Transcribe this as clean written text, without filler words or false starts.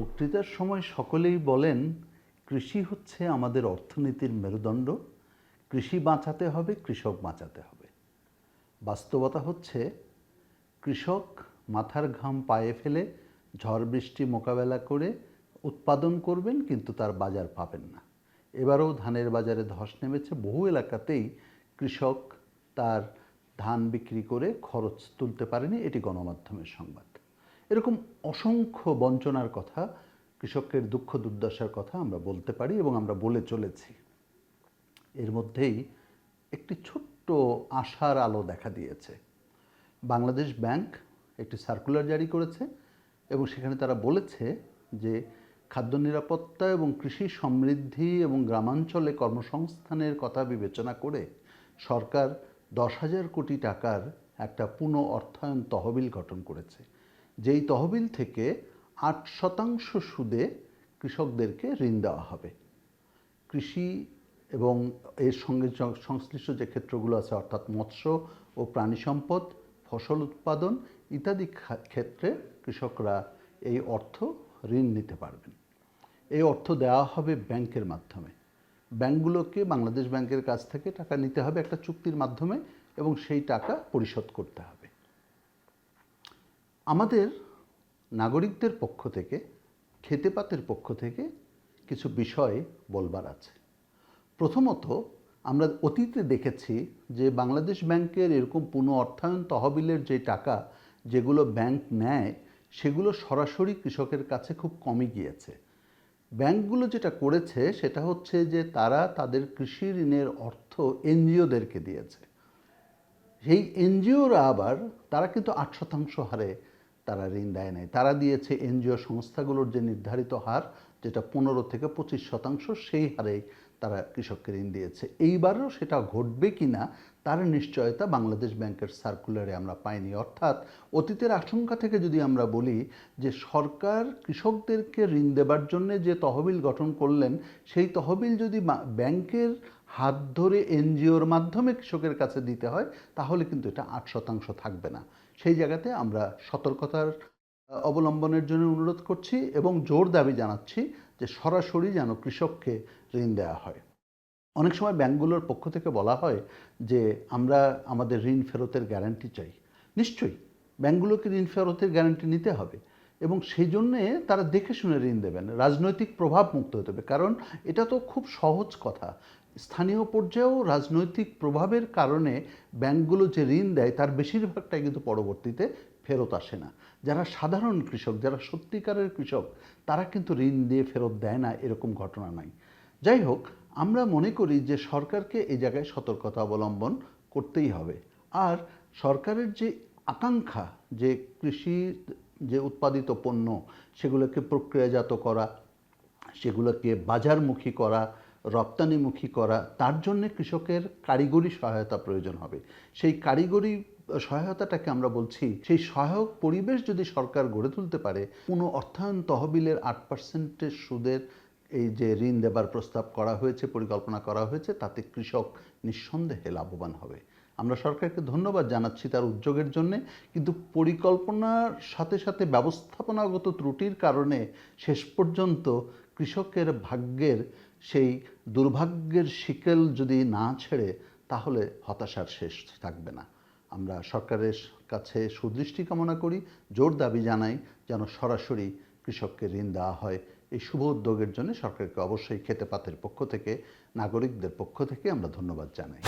বক্তৃতার সময় সকলেই বলেন কৃষি হচ্ছে আমাদের অর্থনীতির মেরুদণ্ড, কৃষি বাঁচাতে হবে, কৃষক বাঁচাতে হবে। বাস্তবতা হচ্ছে কৃষক মাথার ঘাম পায়ে ফেলে ঝড় বৃষ্টি মোকাবেলা করে উৎপাদন করবেন, কিন্তু তার বাজার পাবেন না। এবারও ধানের বাজারে ধস নেমেছে, বহু এলাকাতেই কৃষক তার ধান বিক্রি করে খরচ তুলতে পারেনি, এটি গণমাধ্যমের সংবাদ। এরকম অসংখ্য বঞ্চনার কথা, কৃষকের দুঃখ দুর্দশার কথা আমরা বলতে পারি এবং আমরা বলে চলেছি। এর মধ্যেই একটি ছোট্ট আশার আলো দেখা দিয়েছে। বাংলাদেশ ব্যাংক একটি সার্কুলার জারি করেছে এবং সেখানে তারা বলেছে যে খাদ্য নিরাপত্তা এবং কৃষি সমৃদ্ধি এবং গ্রামাঞ্চলে কর্মসংস্থানের কথা বিবেচনা করে সরকার 10,000 কোটি টাকার একটা পুনঃ অর্থায়ন তহবিল গঠন করেছে, যেই তহবিল থেকে 8% সুদে কৃষকদেরকে ঋণ দেওয়া হবে। কৃষি এবং এর সঙ্গে সংশ্লিষ্ট যে ক্ষেত্রগুলো আছে, অর্থাৎ মৎস্য ও প্রাণী সম্পদ, ফসল উৎপাদন ইত্যাদি ক্ষেত্রে কৃষকরা এই অর্থ ঋণ নিতে পারবেন। এই অর্থ দেওয়া হবে ব্যাংকের মাধ্যমে। ব্যাংকগুলোকে বাংলাদেশ ব্যাংকের কাছ থেকে টাকা নিতে হবে একটা চুক্তির মাধ্যমে এবং সেই টাকা পরিশোধ করতে হবে। আমাদের নাগরিকদের পক্ষ থেকে, খেতেপাতের পক্ষ থেকে কিছু বিষয় বলবার আছে। প্রথমত, আমরা অতীতে দেখেছি যে বাংলাদেশ ব্যাংকের এরকম পুনঃ অর্থায়ন তহবিলের যে টাকা যেগুলো ব্যাংক নেয়, সেগুলো সরাসরি কৃষকের কাছে খুব কমই গিয়েছে। ব্যাংকগুলো যেটা করেছে সেটা হচ্ছে যে তারা তাদের কৃষি ঋণের অর্থ এনজিওদেরকে দিয়েছে। সেই এনজিওরা আবার তারা কিন্তু 8% হারে তারা ঋণ দেয় নাই, তারা দিয়েছে এনজিও সংস্থাগুলোর যে নির্ধারিত হার, যেটা 15 থেকে 25%, সেই হারেই তারা কৃষককে ঋণ দিয়েছে। এইবারও সেটা ঘটবে কিনা তার নিশ্চয়তা বাংলাদেশ ব্যাংকের সার্কুলারে আমরা পাইনি। অর্থাৎ অতীতের আশঙ্কা থেকে যদি আমরা বলি যে সরকার কৃষকদেরকে ঋণ দেবার জন্য যে তহবিল গঠন করলেন, সেই তহবিল যদি ব্যাংকের হাত ধরে এনজিওর মাধ্যমে কৃষকের কাছে দিতে হয়, তাহলে কিন্তু এটা 8% থাকবে না। সেই জায়গাতে আমরা সতর্কতার অবলম্বনের জন্য অনুরোধ করছি এবং জোর দাবি জানাচ্ছি যে সরাসরি যেন কৃষককে ঋণ দেওয়া হয়। অনেক সময় ব্যাংকগুলোর পক্ষ থেকে বলা হয় যে আমরা আমাদের ঋণ ফেরতের গ্যারান্টি চাই। নিশ্চয়ই ব্যাংকগুলোকে ঋণ ফেরতের গ্যারান্টি নিতে হবে এবং সেই জন্যে তারা দেখে শুনে ঋণ দেবেন, রাজনৈতিক প্রভাব মুক্ত হতে হবে। কারণ এটা তো খুব সহজ কথা, স্থানীয় পর্যায়েও রাজনৈতিক প্রভাবের কারণে ব্যাংকগুলো যে ঋণ দেয় তার বেশিরভাগটাই কিন্তু পরবর্তীতে ফেরত আসে না। যারা সাধারণ কৃষক, যারা সত্যিকারের কৃষক, তারা কিন্তু ঋণ দিয়ে ফেরত দেয় না, এরকম ঘটনা নাই। যাই হোক, আমরা মনে করি যে সরকারকে এই জায়গায় সতর্কতা অবলম্বন করতেই হবে। আর সরকারের যে আকাঙ্ক্ষা যে কৃষি যে উৎপাদিত পণ্য সেগুলোকে প্রক্রিয়াজাত করা, সেগুলোকে বাজারমুখী করা, রপ্তানিমুখী করা, তার জন্য কৃষকের কারিগরি সহায়তা প্রয়োজন হবে। সেই কারিগরি সহায়তাটাকে আমরা বলছি, সেই সহায়ক পরিবেশ যদি সরকার গড়ে তুলতে পারে, পুনঃ অর্থায়ন তহবিলের 8% সুদের এই যে ঋণ দেবার প্রস্তাব করা হয়েছে, পরিকল্পনা করা হয়েছে, তাতে কৃষক নিঃসন্দেহে লাভবান হবে। আমরা সরকারকে ধন্যবাদ জানাচ্ছি তার উদ্যোগের জন্যে, কিন্তু পরিকল্পনার সাথে সাথে ব্যবস্থাপনাগত ত্রুটির কারণে শেষ পর্যন্ত কৃষকের ভাগ্যের সেই দুর্ভাগ্যের শিকল যদি না ছেড়ে, তাহলে হতাশার শেষ থাকবে না। আমরা সরকারের কাছে সুদৃষ্টি কামনা করি, জোর দাবি জানাই যেন সরাসরি কৃষককে ঋণ দেওয়া হয়। এই শুভ উদ্যোগের জন্য সরকারকে অবশ্যই খেতেপাতের পক্ষ থেকে, নাগরিকদের পক্ষ থেকে আমরা ধন্যবাদ জানাই।